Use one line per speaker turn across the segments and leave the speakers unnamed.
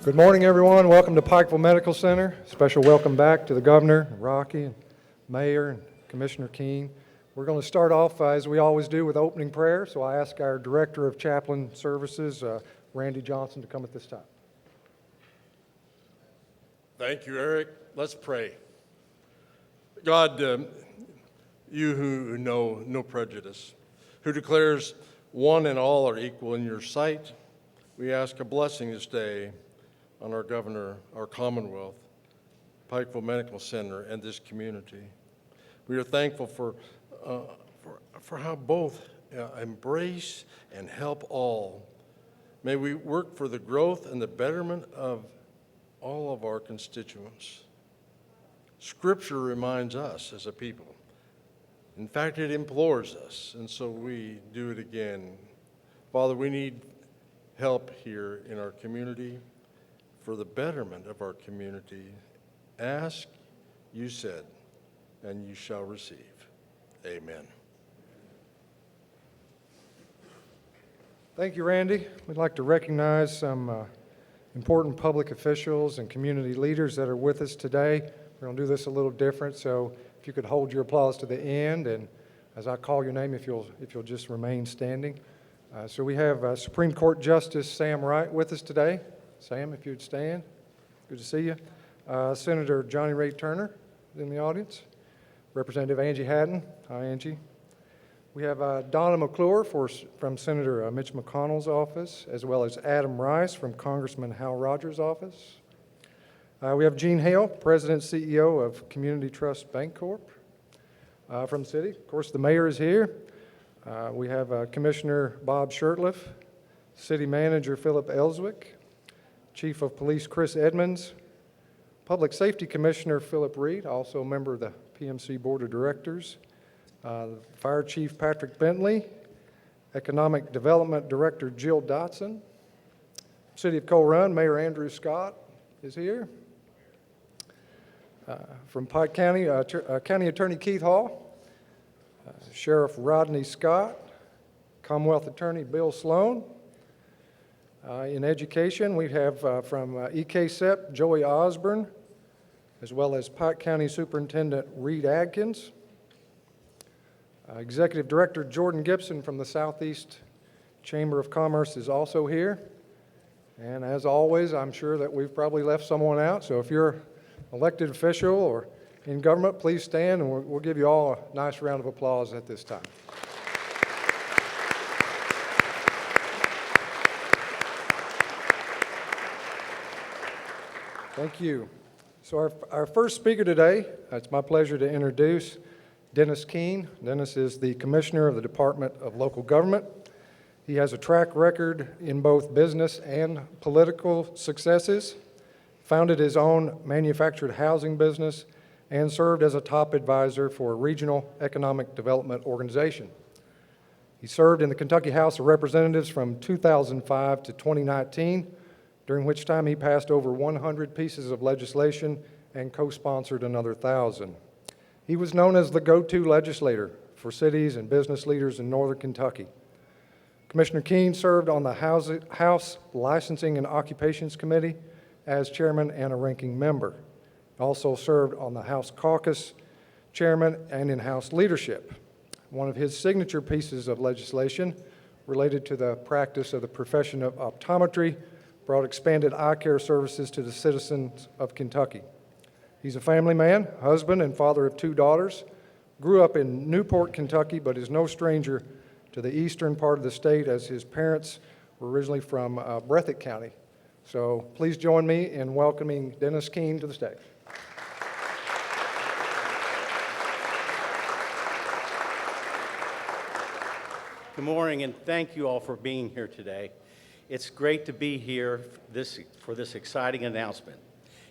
Good morning, everyone. Welcome to Pikeville Medical Center. Special welcome back to the Governor, Rocky, and Mayor, and Commissioner Keene. We're going to start off, as we always do, with opening prayer. So I ask our Director of Chaplain Services, Randy Johnson, to come at this time.
Thank you, Eric. Let's pray. God, you who know no prejudice, who declares one and all are equal in your sight, we ask a blessing this day on our governor, our Commonwealth, Pikeville Medical Center, and this community. We are thankful for how both embrace and help all. May we work for the growth and the betterment of all of our constituents. Scripture reminds us as a people. In fact, it implores us, and so we do it again. Father, we need help here in our community for the betterment of our community. Ask, you said, and you shall receive. Amen.
Thank you, Randy. We'd like to recognize some important public officials and community leaders that are with us today. We're going to do this a little different, so if you could hold your applause to the end, and as I call your name, if you'll just remain standing. So we have Supreme Court Justice Sam Wright with us today. Sam, if you'd stand. Good to see you. Senator Johnny Ray Turner is in the audience. Representative Angie Haddon. Hi, Angie. We have Donna McClure from Senator Mitch McConnell's office, as well as Adam Rice from Congressman Hal Rogers' office. We have Gene Hale, President and CEO of Community Trust Bancorp from the city. Of course, the mayor is here. We have Commissioner Bob Shurtleff, City Manager Philip Ellswick, Chief of Police Chris Edmonds, Public Safety Commissioner Philip Reed, also a member of the PMC Board of Directors, Fire Chief Patrick Bentley, Economic Development Director Jill Dotson, City of Coal Run, Mayor Andrew Scott is here. From Pike County, County Attorney Keith Hall, Sheriff Rodney Scott, Commonwealth Attorney Bill Sloan. In education, we have from EKSEP, Joey Osborne, as well as Pike County Superintendent Reed Adkins. Executive Director Jordan Gibson from the Southeast Chamber of Commerce is also here. And as always, I'm sure that we've probably left someone out, so if you're an elected official or in government, please stand, and we'll give you all a nice round of applause at this time. Thank you. So our first speaker today, it's my pleasure to introduce Dennis Keene. Dennis is the Commissioner of the Department of Local Government. He has a track record in both business and political successes, founded his own manufactured housing business, and served as a top advisor for a regional economic development organization. He served in the Kentucky House of Representatives from 2005 to 2019, during which time he passed over 100 pieces of legislation and co-sponsored another 1,000. He was known as the go-to legislator for cities and business leaders in northern Kentucky. Commissioner Keene served on the House Licensing and Occupations Committee as chairman and a ranking member. Also served on the House Caucus chairman and in House leadership. One of his signature pieces of legislation related to the practice of the profession of optometry brought expanded eye care services to the citizens of Kentucky. He's a family man, husband, and father of 2 daughters. Grew up in Newport, Kentucky, but is no stranger to the eastern part of the state, as his parents were originally from Breathitt County. So please join me in welcoming Dennis Keene to the stage.
Good morning, and thank you all for being here today. It's great to be here for this exciting announcement.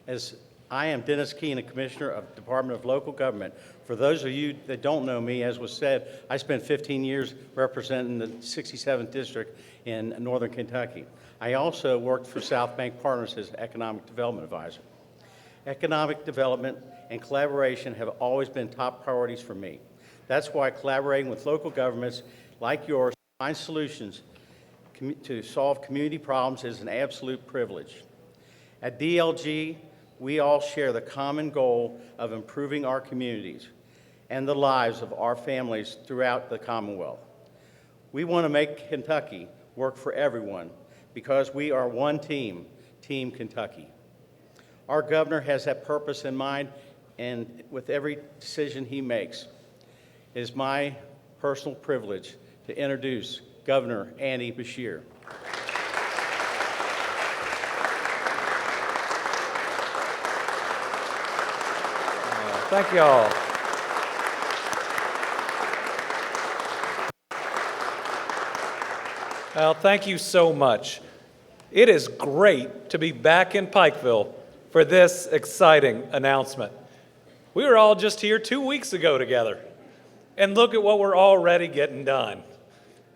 As I am Dennis Keene, a Commissioner of the Department of Local Government. For those of you that don't know me, as was said, I spent 15 years representing the 67th District in Northern Kentucky. I also worked for South Bank Partners as Economic Development Advisor. Economic development and collaboration have always been top priorities for me. That's why collaborating with local governments like yours to find solutions to solve community problems is an absolute privilege. At DLG, we all share the common goal of improving our communities and the lives of our families throughout the Commonwealth. We want to make Kentucky work for everyone because we are one team, Team Kentucky. Our governor has that purpose in mind, and with every decision he makes, it is my personal privilege to introduce Governor Andy Beshear.
Thank you all. Well, thank you so much. It is great to be back in Pikeville for this exciting announcement. We were all just here 2 weeks ago together, and look at what we're already getting done.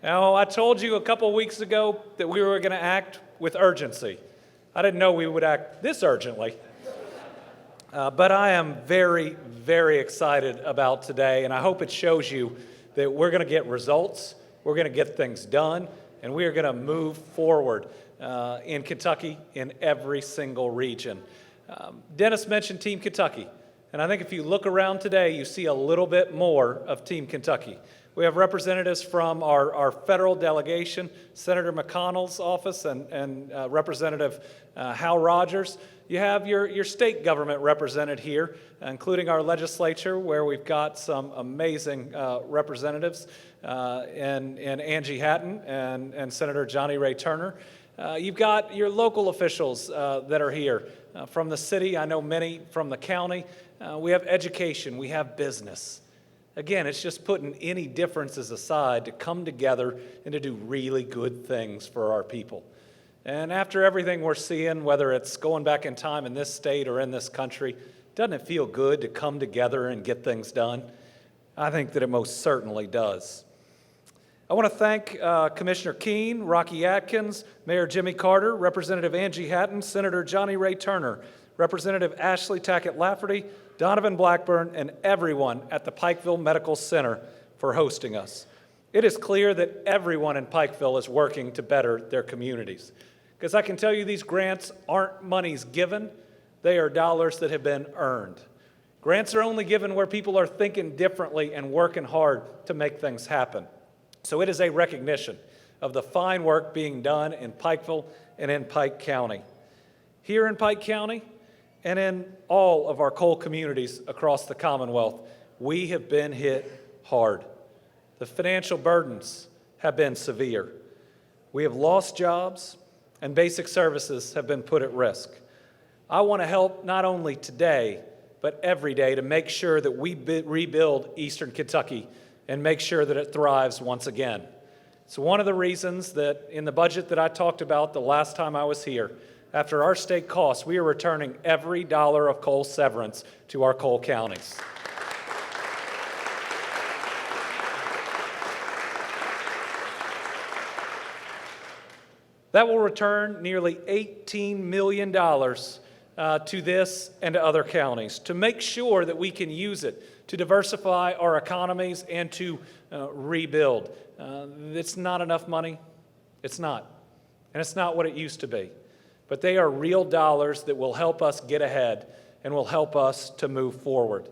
Now, I told you a couple weeks ago that we were going to act with urgency. I didn't know we would act this urgently. But I am very, very excited about today, and I hope it shows you that we're going to get results, we're going to get things done, and we are going to move forward in Kentucky in every single region. Dennis mentioned Team Kentucky, and I think if you look around today, you see a little bit more of Team Kentucky. We have representatives from our federal delegation, Senator McConnell's office, and Representative Hal Rogers. You have your state government represented here, including our legislature, where we've got some amazing representatives, and Angie Hatton and Senator Johnny Ray Turner. You've got your local officials that are here from the city. I know many from the county. We have education. We have business. Again, it's just putting any differences aside to come together and to do really good things for our people. And after everything we're seeing, whether it's going back in time in this state or in this country, doesn't it feel good to come together and get things done? I think that it most certainly does. I want to thank Commissioner Keene, Rocky Atkins, Mayor Jimmy Carter, Representative Angie Hatton, Senator Johnny Ray Turner, Representative Ashley Tackett Lafferty, Donovan Blackburn, and everyone at the Pikeville Medical Center for hosting us. It is clear that everyone in Pikeville is working to better their communities. Because I can tell you these grants aren't monies given, they are dollars that have been earned. Grants are only given where people are thinking differently and working hard to make things happen. So it is a recognition of the fine work being done in Pikeville and in Pike County. Here in Pike County and in all of our coal communities across the Commonwealth, we have been hit hard. The financial burdens have been severe. We have lost jobs, and basic services have been put at risk. I want to help not only today, but every day to make sure that we rebuild Eastern Kentucky and make sure that it thrives once again. It's one of the reasons that in the budget that I talked about the last time I was here, after our state costs, we are returning every dollar of coal severance to our coal counties. That will return nearly $18 million to this and to other counties to make sure that we can use it to diversify our economies and to rebuild. It's not enough money. It's not. And it's not what it used to be. But they are real dollars that will help us get ahead and will help us to move forward.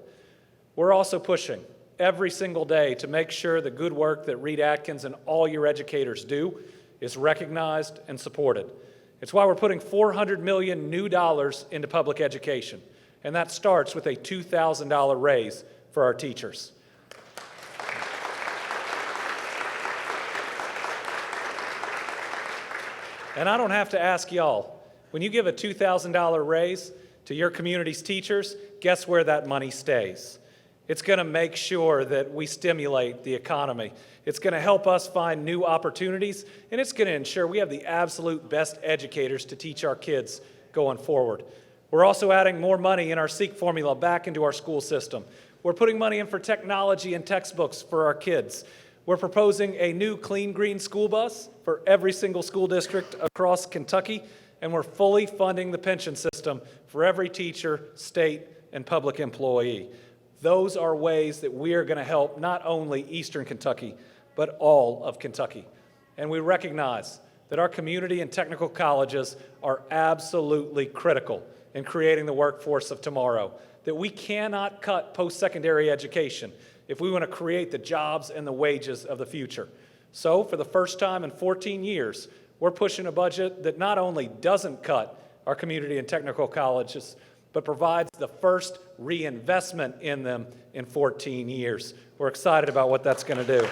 We're also pushing every single day to make sure the good work that Reed Atkins and all your educators do is recognized and supported. It's why we're putting $400 million new dollars into public education, and that starts with a $2,000 raise for our teachers. And I don't have to ask y'all, when you give a $2,000 raise to your community's teachers, guess where that money stays? It's going to make sure that we stimulate the economy. It's going to help us find new opportunities, and it's going to ensure we have the absolute best educators to teach our kids going forward. We're also adding more money in our SEEK formula back into our school system. We're putting money in for technology and textbooks for our kids. We're proposing a new clean green school bus for every single school district across Kentucky, and we're fully funding the pension system for every teacher, state, and public employee. Those are ways that we are going to help not only Eastern Kentucky, but all of Kentucky. And we recognize that our community and technical colleges are absolutely critical in creating the workforce of tomorrow, that we cannot cut post-secondary education if we want to create the jobs and the wages of the future. So for the first time in 14 years, we're pushing a budget that not only doesn't cut our community and technical colleges, but provides the first reinvestment in them in 14 years. We're excited about what that's going to do.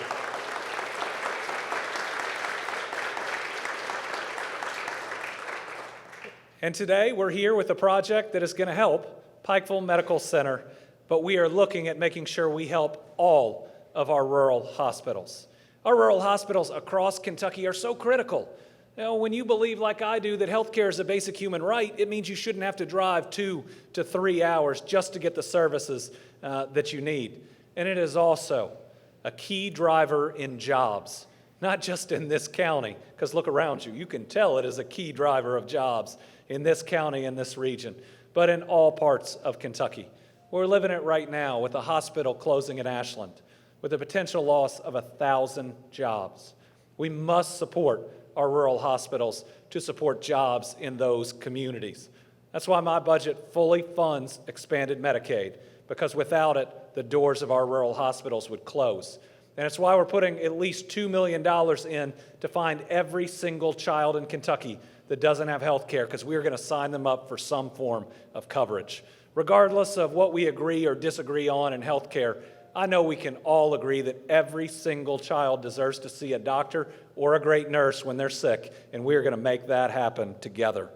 And today, we're here with a project that is going to help Pikeville Medical Center, but we are looking at making sure we help all of our rural hospitals. Our rural hospitals across Kentucky are so critical. You know, when you believe, like I do, that healthcare is a basic human right, it means you shouldn't have to drive 2 to 3 hours just to get the services that you need. And it is also a key driver in jobs, not just in this county, because look around you. You can tell it is a key driver of jobs in this county and this region, but in all parts of Kentucky. We're living it right now with a hospital closing in Ashland, with a potential loss of 1,000 jobs. We must support our rural hospitals to support jobs in those communities. That's why my budget fully funds expanded Medicaid, because without it, the doors of our rural hospitals would close. And it's why we're putting at least $2 million in to find every single child in Kentucky that doesn't have health care, because we're going to sign them up for some form of coverage. Regardless of what we agree or disagree on in health care, I know we can all agree that every single child deserves to see a doctor or a great nurse when they're sick, and we're going to make that happen together.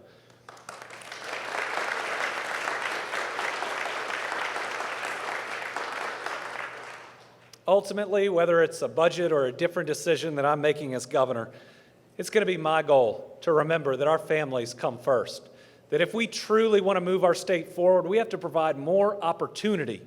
Ultimately, whether it's a budget or a different decision that I'm making as governor, it's going to be my goal to remember that our families come first. That if we truly want to move our state forward, we have to provide more opportunity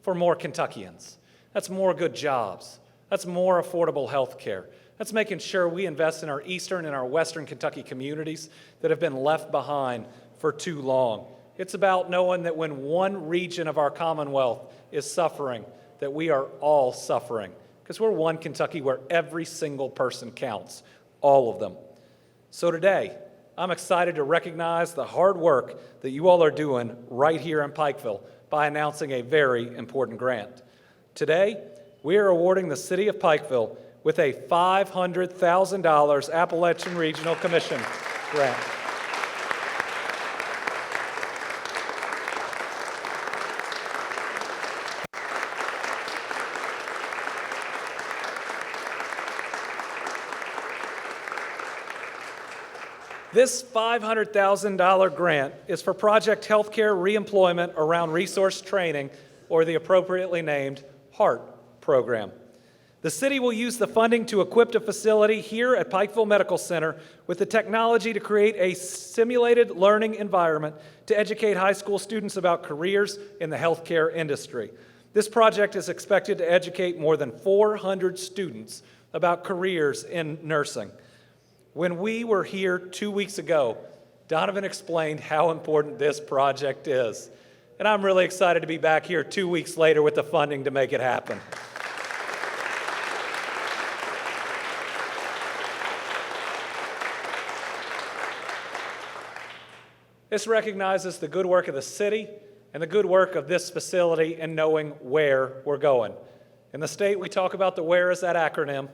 for more Kentuckians. That's more good jobs. That's more affordable health care. That's making sure we invest in our eastern and our western Kentucky communities that have been left behind for too long. It's about knowing that when one region of our Commonwealth is suffering, that we are all suffering, because we're one Kentucky where every single person counts, all of them. So today, I'm excited to recognize the hard work that you all are doing right here in Pikeville by announcing a very important grant. Today, we are awarding the City of Pikeville with a $500,000 Appalachian Regional Commission grant. This $500,000 grant is for Project Healthcare Reemployment around Resource Training, or the appropriately named HEART program. The city will use the funding to equip a facility here at Pikeville Medical Center with the technology to create a simulated learning environment to educate high school students about careers in the healthcare industry. This project is expected to educate more than 400 students about careers in nursing. When we were here 2 weeks ago, Donovan explained how important this project is. And I'm really excited to be back here 2 weeks later with the funding to make it happen. This recognizes the good work of the city and the good work of this facility in knowing where we're going. In the state, we talk about the WHERE is that acronym,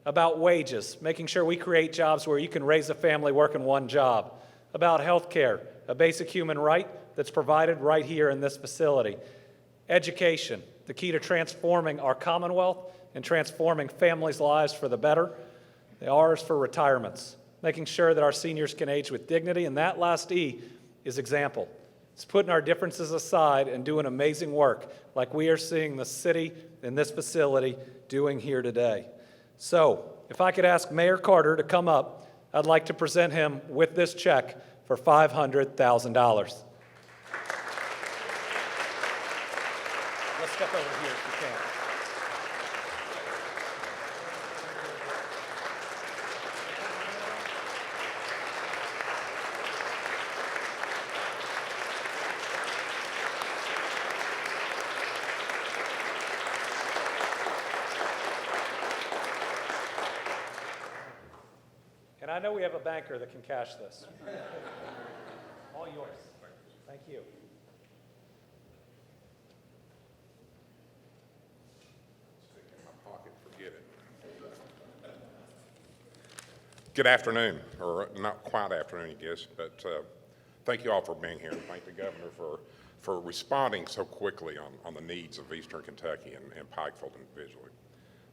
about wages, making sure we create jobs where you can raise a family working one job, about health care, a basic human right that's provided right here in this facility, education, the key to transforming our Commonwealth and transforming families' lives for the better, the R is for retirements, making sure that our seniors can age with dignity, and that last E is example. It's putting our differences aside and doing amazing work like we are seeing the city and this facility doing here today. So, if I could ask Mayor Carter to come up, I'd like to present him with this check for $500,000. Let's step over here if you can. And I know we have a banker that can cash this. All yours. Thank you.
Good afternoon, or not quite afternoon, I guess, but thank you all for being here, and thank the governor for responding so quickly on the needs of Eastern Kentucky and Pikeville individually.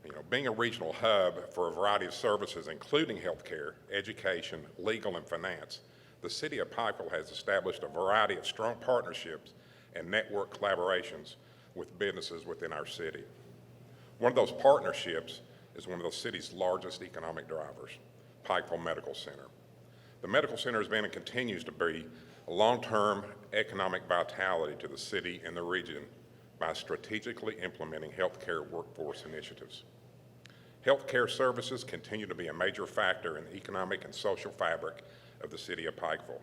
You know, being a regional hub for a variety of services, including healthcare, education, legal, and finance, the city of Pikeville has established a variety of strong partnerships and network collaborations with businesses within our city. One of those partnerships is one of the city's largest economic drivers, Pikeville Medical Center. The medical center has been and continues to be a long-term economic vitality to the city and the region by strategically implementing healthcare workforce initiatives. Healthcare services continue to be a major factor in the economic and social fabric of the city of Pikeville.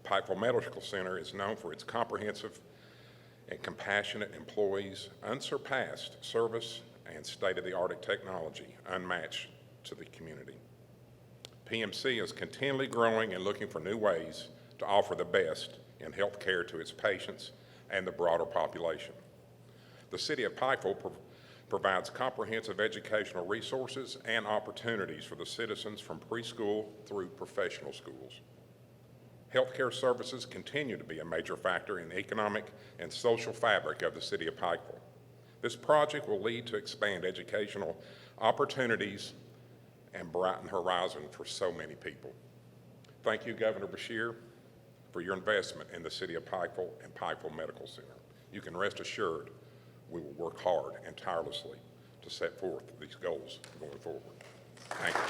Pikeville Medical Center is known for its comprehensive and compassionate employees, unsurpassed service, and state-of-the-art technology unmatched to the community. PMC is continually growing and looking for new ways to offer the best in health care to its patients and the broader population. The city of Pikeville provides comprehensive educational resources and opportunities for the citizens from preschool through professional schools. Healthcare services continue to be a major factor in the economic and social fabric of the city of Pikeville. This project will lead to expand educational opportunities and brighten horizon for so many people. Thank you, Governor BESHEAR, for your investment in the city of Pikeville and Pikeville Medical Center. You can rest assured we will work hard and tirelessly to set forth these goals going forward. Thank you.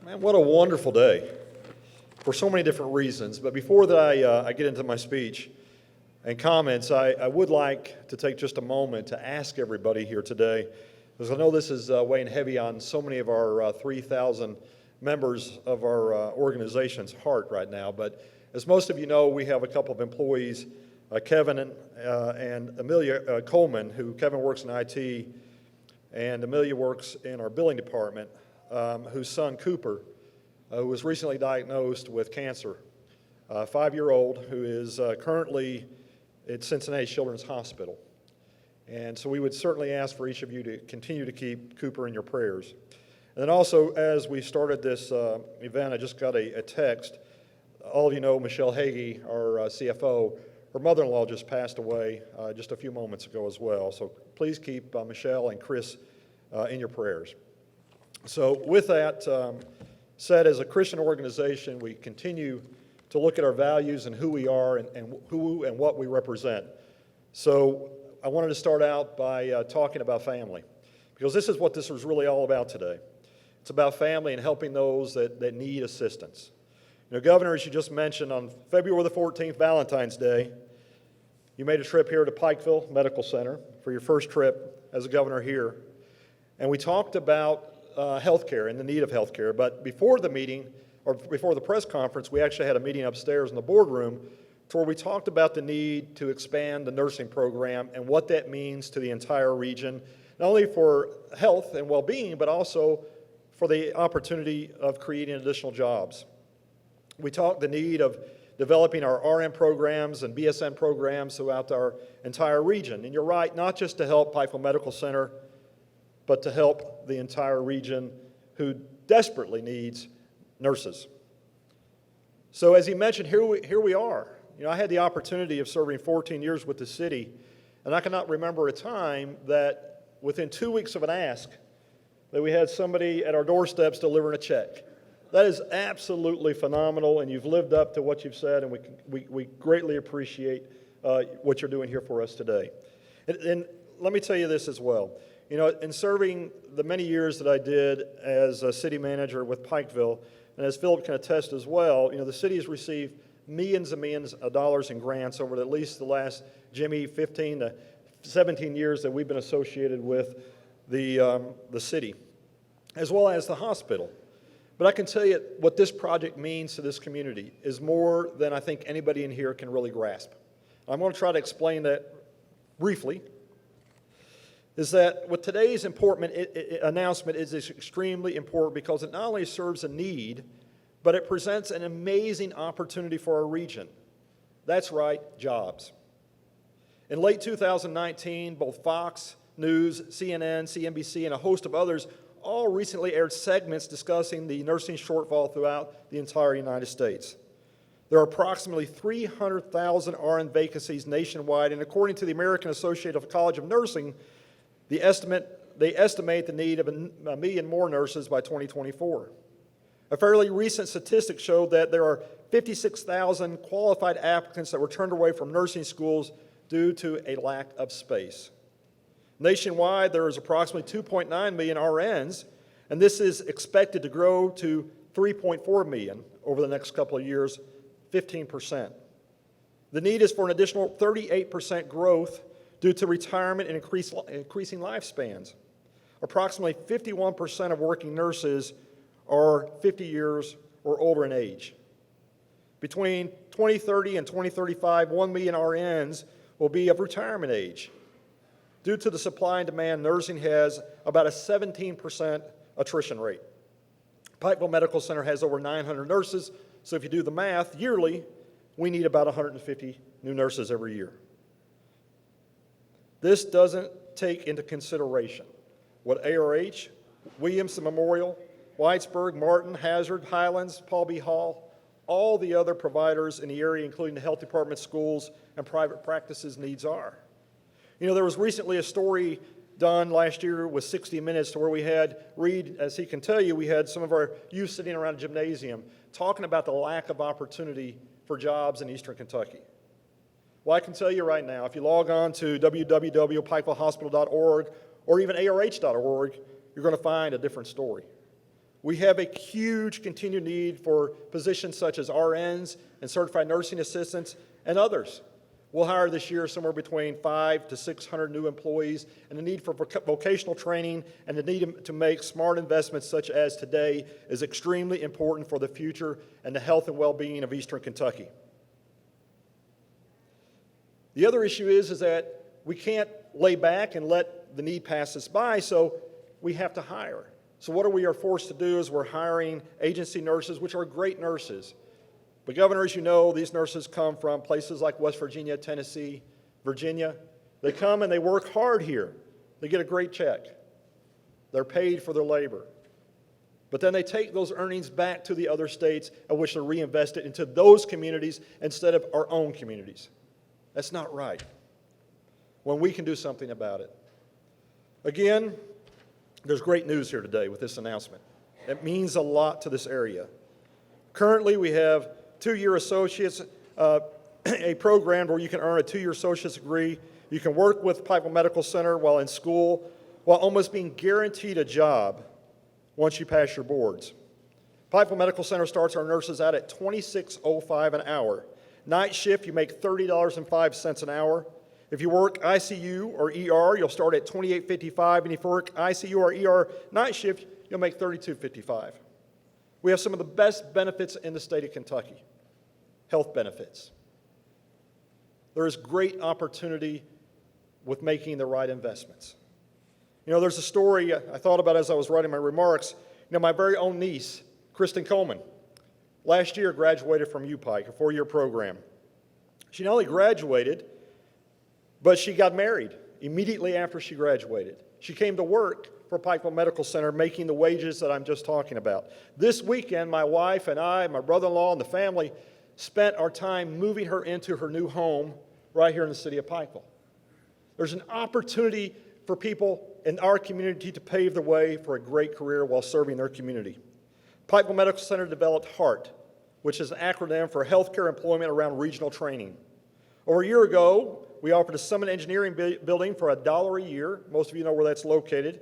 Man, what a wonderful day for so many different reasons. But before that I get into my speech and comments, I would like to take just a moment to ask everybody here today, because I know this is weighing heavy on so many of our 3,000 members of our organization's heart right now. But as most of you know, we have a couple of employees, Kevin and Amelia Coleman, Kevin works in IT and Amelia works in our billing department, whose son Cooper was recently diagnosed with cancer, a 5-year-old who is currently at Cincinnati Children's Hospital. And so we would certainly ask for each of you to continue to keep Cooper in your prayers. And then also, as we started this event, I just got a text. All of you know Michelle Hagee, our CFO. Her mother-in-law just passed away just a few moments ago as well. So please keep Michelle and Chris in your prayers. So with that said, as a Christian organization, we continue to look at our values and who we are and who and what we represent. So I wanted to start out by talking about family, because this is what this is really all about today. It's about family and helping those that need assistance. You know, Governor, as you just mentioned, on February the 14th, Valentine's Day, you made a trip here to Pikeville Medical Center for your first trip as a governor here. And we talked about healthcare and the need of healthcare. But before the meeting, or before the press conference, we actually had a meeting upstairs in the boardroom where we talked about the need to expand the nursing program and what that means to the entire region, not only for health and well-being, but also for the opportunity of creating additional jobs. We talked the need of developing our RN programs and BSN programs throughout our entire region. And you're right, not just to help Pikeville Medical Center, but to help the entire region who desperately needs nurses. So as he mentioned, here we are. You know, I had the opportunity of serving 14 years with the city, and I cannot remember a time that within 2 weeks of an ask that we had somebody at our doorsteps delivering a check. That is absolutely phenomenal, and you've lived up to what you've said, and we greatly appreciate what you're doing here for us today. And let me tell you this as well. You know, in serving the many years that I did as a city manager with Pikeville, and as Philip can attest as well, you know, the city has received millions and millions of dollars in grants over at least the last, Jimmy, 15 to 17 years that we've been associated with the city, as well as the hospital. But I can tell you what this project means to this community is more than I think anybody in here can really grasp. I'm going to try to explain that briefly. Is that with today's announcement is extremely important because it not only serves a need, but it presents an amazing opportunity for our region. That's right, jobs. In late 2019, both Fox News, CNN, CNBC, and a host of others all recently aired segments discussing the nursing shortfall throughout the entire United States. There are approximately 300,000 RN vacancies nationwide, and according to the American Association College of Nursing, they estimate the need of a million more nurses by 2024. A fairly recent statistic showed that there are 56,000 qualified applicants that were turned away from nursing schools due to a lack of space. Nationwide, there is approximately 2.9 million RNs, and this is expected to grow to 3.4 million over the next couple of years, 15%. The need is for an additional 38% growth due to retirement and increasing lifespans. Approximately 51% of working nurses are 50 years or older in age. Between 2030 and 2035, 1 million RNs will be of retirement age. Due to the supply and demand, nursing has about a 17% attrition rate. Pikeville Medical Center has over 900 nurses, so if you do the math, yearly, we need about 150 new nurses every year. This doesn't take into consideration what ARH, Williamson Memorial, Whitesburg, Martin, Hazard, Highlands, Paul B. Hall, all the other providers in the area, including the health department, schools, and private practices needs are. You know, there was recently a story done last year with 60 Minutes to where we had Reed, as he can tell you, we had some of our youth sitting around a gymnasium talking about the lack of opportunity for jobs in Eastern Kentucky. Well, I can tell you right now, if you log on to www.pikevillehospital.org or even ARH.org, you're going to find a different story. We have a huge continued need for positions such as RNs and certified nursing assistants and others. We'll hire this year somewhere between 500 to 600 new employees, and the need for vocational training and the need to make smart investments such as today is extremely important for the future and the health and well-being of Eastern Kentucky. The other issue is that we can't lay back and let the need pass us by, so we have to hire. So what we are forced to do is we're hiring agency nurses, which are great nurses. But Governor, as you know, these nurses come from places like West Virginia, Tennessee, Virginia. They come and they work hard here. They get a great check. They're paid for their labor. But then they take those earnings back to the other states, at which they're reinvested into those communities instead of our own communities. That's not right, when we can do something about it. Again, there's great news here today with this announcement. It means a lot to this area. Currently, we have two-year associates, a program where you can earn a two-year associate's degree. You can work with Pikeville Medical Center while in school, while almost being guaranteed a job once you pass your boards. Pikeville Medical Center starts our nurses out at $26.05 an hour. Night shift, you make $30.05 an hour. If you work ICU or ER, you'll start at $28.55, and if you work ICU or ER night shift, you'll make $32.55. We have some of the best benefits in the state of Kentucky, health benefits. There is great opportunity with making the right investments. You know, there's a story I thought about as I was writing my remarks. You know, my very own niece, Kristen Coleman, last year graduated from UPike, a four-year program. She not only graduated, but she got married immediately after she graduated. She came to work for Pikeville Medical Center, making the wages that I'm just talking about. This weekend, my wife and I, my brother-in-law, and the family spent our time moving her into her new home right here in the city of Pikeville. There's an opportunity for people in our community to pave the way for a great career while serving their community. Pikeville Medical Center developed HEART, which is an acronym for Healthcare Employment Around Regional Training. Over a year ago, we offered a Summit Engineering building for $1 a year. Most of you know where that's located,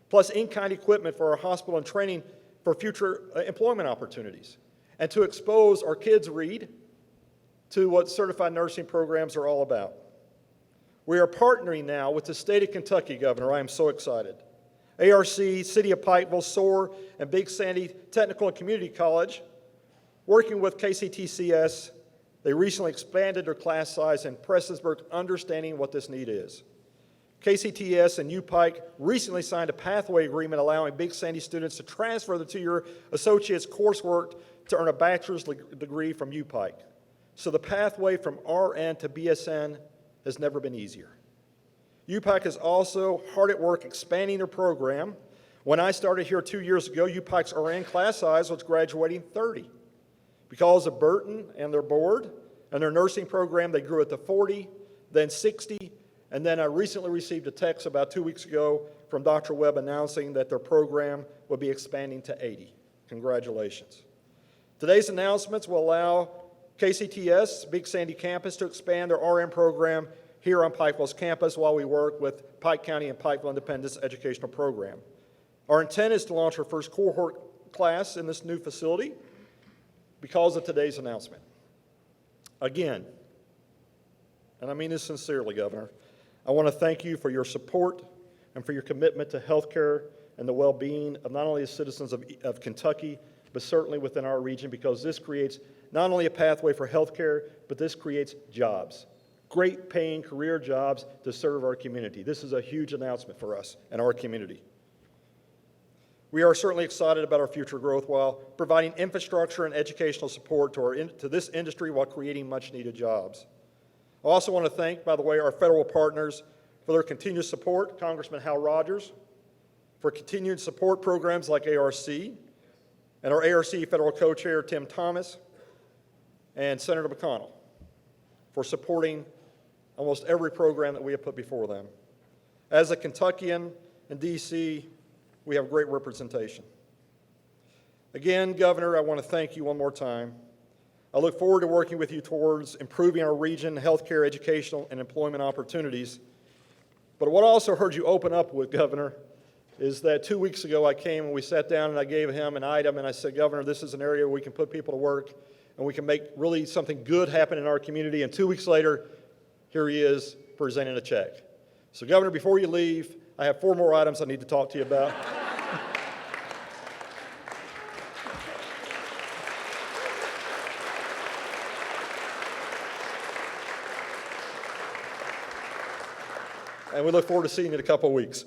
plus in-kind equipment for our hospital and training for future employment opportunities, and to expose our kids, Reed, to what certified nursing programs are all about. We are partnering now with the state of Kentucky, Governor. I am so excited. ARC, City of Pikeville, SOAR, and Big Sandy Technical and Community College, working with KCTCS, they recently expanded their class size in Prestonsburg, understanding what this need is. KCTS and UPike recently signed a pathway agreement allowing Big Sandy students to transfer the two-year associate's coursework to earn a bachelor's degree from UPike. So the pathway from RN to BSN has never been easier. UPike is also hard at work expanding their program. When I started here 2 years ago, UPike's RN class size was graduating 30. Because of Burton and their board and their nursing program, they grew it to 40, then 60, and then I recently received a text about 2 weeks ago from Dr. Webb announcing that their program will be expanding to 80. Congratulations. Today's announcements will allow KCTS, Big Sandy campus, to expand their RN program here on Pikeville's campus while we work with Pike County and Pikeville Independence Educational Program. Our intent is to launch our first cohort class in this new facility because of today's announcement. Again, and I mean this sincerely, Governor, I want to thank you for your support and for your commitment to health care and the well-being of not only the citizens of Kentucky, but certainly within our region, because this creates not only a pathway for health care, but this creates jobs, great paying career jobs to serve our community. This is a huge announcement for us and our community. We are certainly excited about our future growth while providing infrastructure and educational support to this industry while creating much-needed jobs. I also want to thank, by the way, our federal partners for their continued support, Congressman Hal Rogers, for continued support programs like ARC, and our ARC federal co-chair, Tim Thomas, and Senator McConnell, for supporting almost every program that we have put before them. As a Kentuckian in D.C., we have great representation. Again, Governor, I want to thank you one more time. I look forward to working with you towards improving our region, healthcare, educational, and employment opportunities. But what I also heard you open up with, Governor, is that 2 weeks ago I came and we sat down and I gave him an item and I said, Governor, this is an area where we can put people to work and we can make really something good happen in our community. And 2 weeks later, here he is presenting a check. So, Governor, before you leave, I have 4 more items I need to talk to you about. And we look forward to seeing you in a couple of weeks.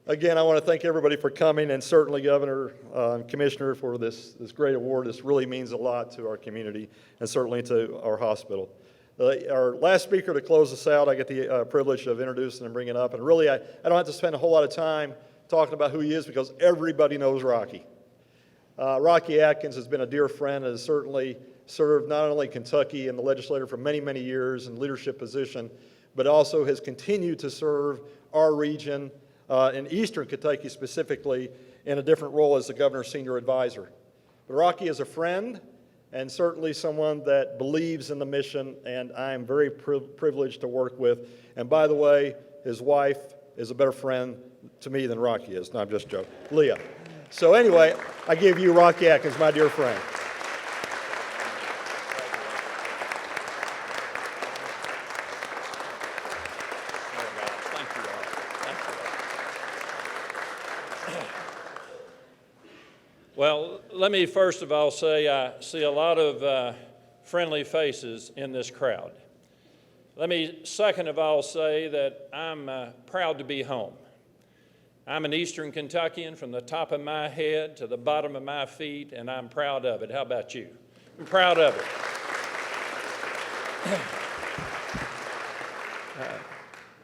Again, I want to thank everybody for coming, and certainly, Governor and Commissioner, for this great award. This really means a lot to our community and certainly to our hospital. Our last speaker to close us out, I get the privilege of introducing and bringing up. And really, I don't have to spend a whole lot of time talking about who he is because everybody knows Rocky. Rocky Atkins has been a dear friend and has certainly served not only Kentucky and the legislature for many, many years in leadership position, but also has continued to serve our region in eastern Kentucky specifically in a different role as the governor's senior advisor. But Rocky is a friend and certainly someone that believes in the mission, and I am very privileged to work with. And by the way, his wife is a better friend to me than Rocky is. No, I'm just joking. Leah. So anyway, I give you Rocky Atkins, my dear friend.
Well, let me first of all say I see a lot of friendly faces in this crowd. Let me second of all say that I'm proud to be home. I'm an Eastern Kentuckian from the top of my head to the bottom of my feet, and I'm proud of it. How about you? I'm proud of it.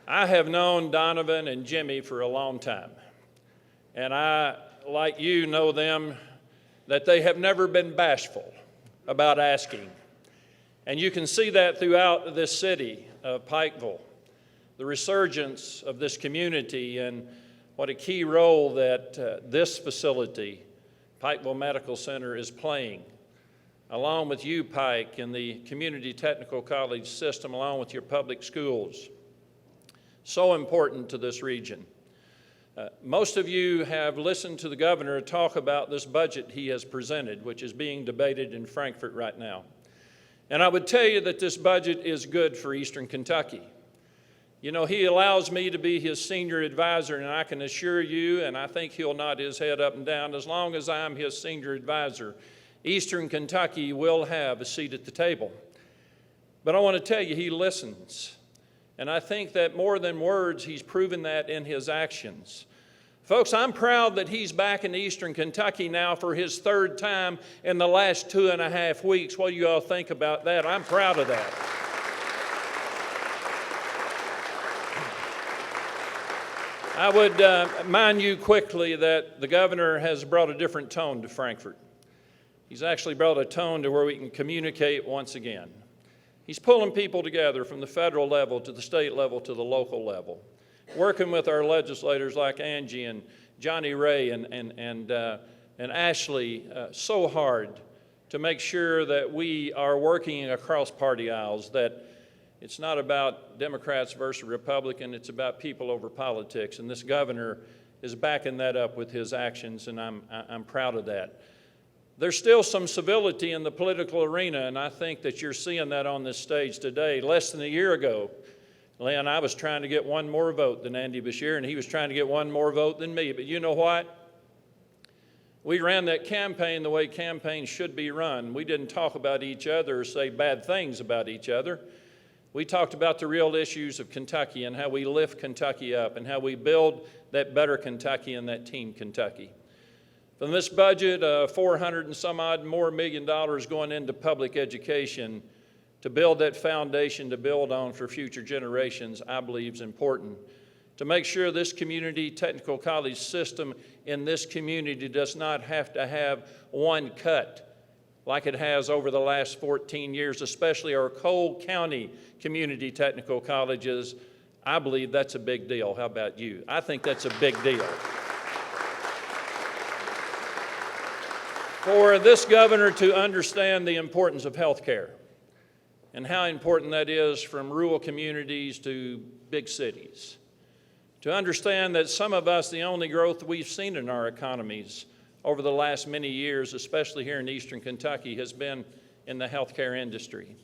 I have known Donovan and Jimmy for a long time, and I, like you, know them, that they have never been bashful about asking. And you can see that throughout this city of Pikeville, the resurgence of this community and what a key role that this facility, Pikeville Medical Center, is playing, along with you, Pike, and the Community Technical College system, along with your public schools. So important to this region. Most of you have listened to the governor talk about this budget he has presented, which is being debated in Frankfort right now. And I would tell you that this budget is good for Eastern Kentucky. You know, he allows me to be his senior advisor, and I can assure you, and I think he'll nod his head up and down, as long as I'm his senior advisor, Eastern Kentucky will have a seat at the table. But I want to tell you, he listens. And I think that more than words, he's proven that in his actions. Folks, I'm proud that he's back in Eastern Kentucky now for his third time in the last 2.5 weeks. What do you all think about that? I'm proud of that. I would mind you quickly that the governor has brought a different tone to Frankfort. He's actually brought a tone to where we can communicate once again. He's pulling people together from the federal level to the state level to the local level, working with our legislators like Angie and Johnny Ray and Ashley so hard to make sure that we are working across party aisles, that it's not about Democrats versus Republican, it's about people over politics. And this governor is backing that up with his actions, and I'm proud of that. There's still some civility in the political arena, and I think that you're seeing that on this stage today. Less than a year ago, Len, I was trying to get one more vote than Andy BESHEAR, and he was trying to get one more vote than me. But you know what? We ran that campaign the way campaigns should be run. We didn't talk about each other or say bad things about each other. We talked about the real issues of Kentucky and how we lift Kentucky up and how we build that better Kentucky and that team Kentucky. From this budget, $400 and some odd more million going into public education to build that foundation to build on for future generations, I believe is important. To make sure this community technical college system in this community does not have to have one cut like it has over the last 14 years, especially our Cole County community technical colleges. I believe that's a big deal. How about you? I think that's a big deal. For this governor to understand the importance of health care and how important that is from rural communities to big cities. To understand that some of us, the only growth we've seen in our economies over the last many years, especially here in Eastern Kentucky, has been in the healthcare industry.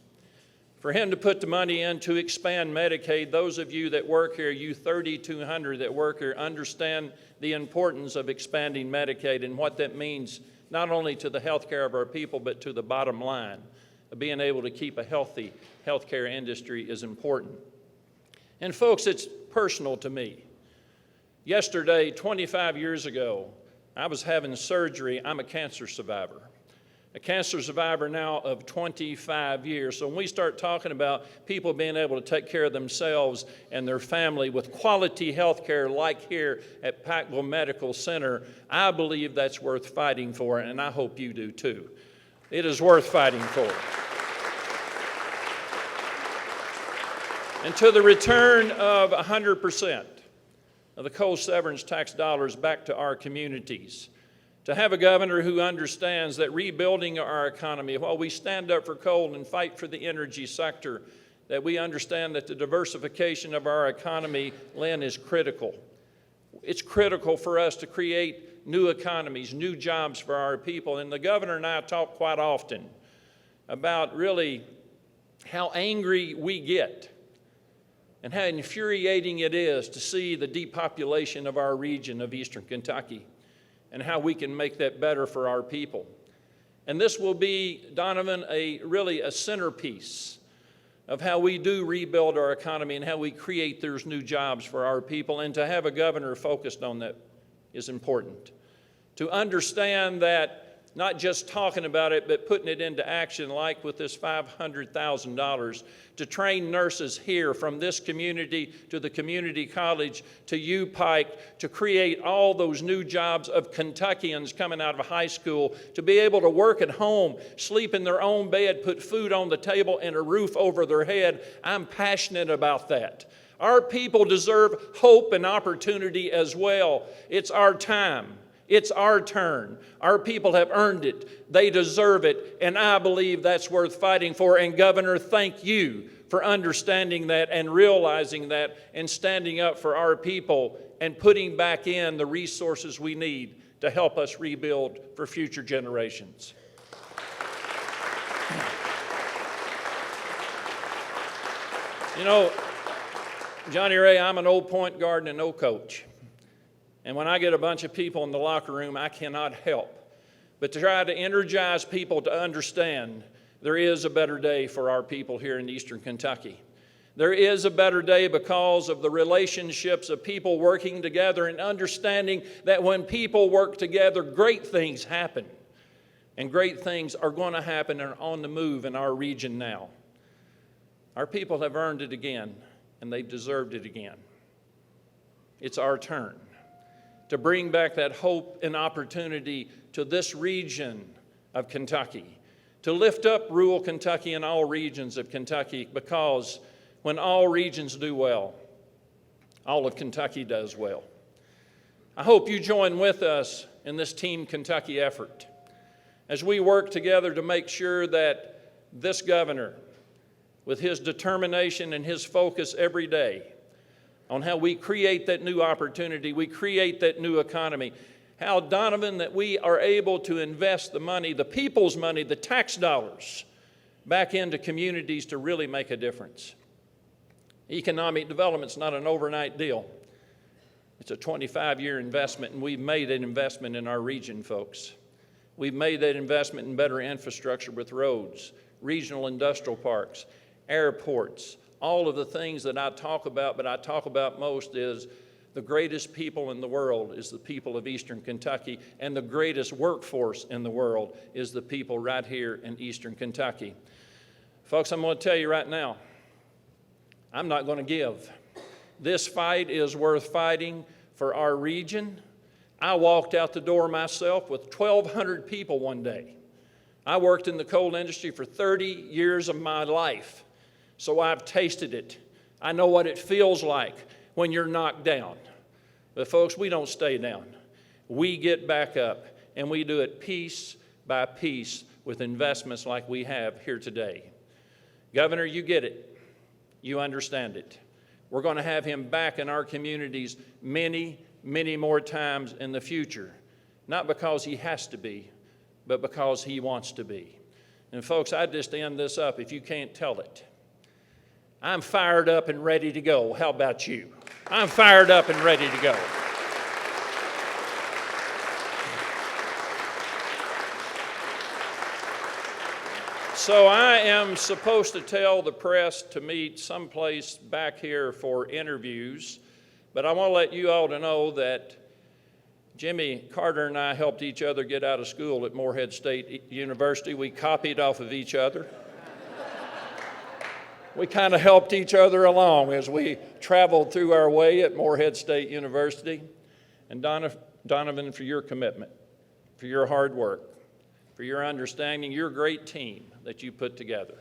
For him to put the money in to expand Medicaid, those of you that work here, you 3,200 that work here, understand the importance of expanding Medicaid and what that means not only to the healthcare of our people, but to the bottom line of being able to keep a healthy healthcare industry is important. And folks, it's personal to me. Yesterday, 25 years ago, I was having surgery. I'm a cancer survivor now of 25 years. So when we start talking about people being able to take care of themselves and their family with quality health care like here at Pikeville Medical Center, I believe that's worth fighting for, and I hope you do too. It is worth fighting for. And to the return of 100% of the coal severance tax dollars back to our communities. To have a governor who understands that rebuilding our economy, while we stand up for coal and fight for the energy sector, that we understand that the diversification of our economy, Lynn, is critical. It's critical for us to create new economies, new jobs for our people. And the governor and I talk quite often about really how angry we get and how infuriating it is to see the depopulation of our region of Eastern Kentucky and how we can make that better for our people. And this will be, Donovan, really a centerpiece of how we do rebuild our economy and how we create those new jobs for our people. And to have a governor focused on that is important. To understand that not just talking about it, but putting it into action, like with this $500,000 to train nurses here from this community to the community college to U-Pike, to create all those new jobs of Kentuckians coming out of high school, to be able to work at home, sleep in their own bed, put food on the table and a roof over their head. I'm passionate about that. Our people deserve hope and opportunity as well. It's our time. It's our turn. Our people have earned it. They deserve it. And I believe that's worth fighting for. And Governor, thank you for understanding that and realizing that and standing up for our people and putting back in the resources we need to help us rebuild for future generations. You know, Johnny Ray, I'm an old point guard and an old coach. And when I get a bunch of people in the locker room, I cannot help but to try to energize people to understand there is a better day for our people here in Eastern Kentucky. There is a better day because of the relationships of people working together and understanding that when people work together, great things happen. And great things are going to happen and are on the move in our region now. Our people have earned it again, and they've deserved it again. It's our turn to bring back that hope and opportunity to this region of Kentucky, to lift up rural Kentucky and all regions of Kentucky, because when all regions do well, all of Kentucky does well. I hope you join with us in this Team Kentucky effort as we work together to make sure that this governor, with his determination and his focus every day on how we create that new opportunity, we create that new economy, how, Donovan, that we are able to invest the money, the people's money, the tax dollars, back into communities to really make a difference. Economic development's not an overnight deal. It's a 25-year investment, and we've made an investment in our region, folks. We've made that investment in better infrastructure with roads, regional industrial parks, airports, all of the things that I talk about, but I talk about most is the greatest people in the world is the people of Eastern Kentucky, and the greatest workforce in the world is the people right here in Eastern Kentucky. Folks, I'm going to tell you right now, I'm not going to give. This fight is worth fighting for our region. I walked out the door myself with 1,200 people one day. I worked in the coal industry for 30 years of my life, so I've tasted it. I know what it feels like when you're knocked down. But folks, we don't stay down. We get back up, and we do it piece by piece with investments like we have here today. Governor, you get it. You understand it. We're going to have him back in our communities many, many more times in the future. Not because he has to be, but because he wants to be. And folks, I just end this up if you can't tell it. I'm fired up and ready to go. How about you? I'm fired up and ready to go. So I am supposed to tell the press to meet someplace back here for interviews, but I want to let you all to know that Jimmy Carter and I helped each other get out of school at Morehead State University. We copied off of each other. We kind of helped each other along as we traveled through our way at Morehead State University. And Donovan, for your commitment, for your hard work, for your understanding, your great team that you put together.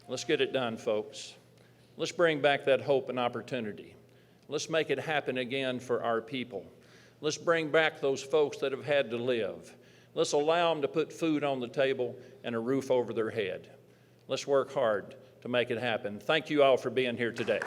Let's get it done, folks. Let's bring back that hope and opportunity. Let's make it happen again for our people. Let's bring back those folks that have had to live. Let's allow them to put food on the table and a roof over their head. Let's work hard to make it happen. Thank you all for being here today.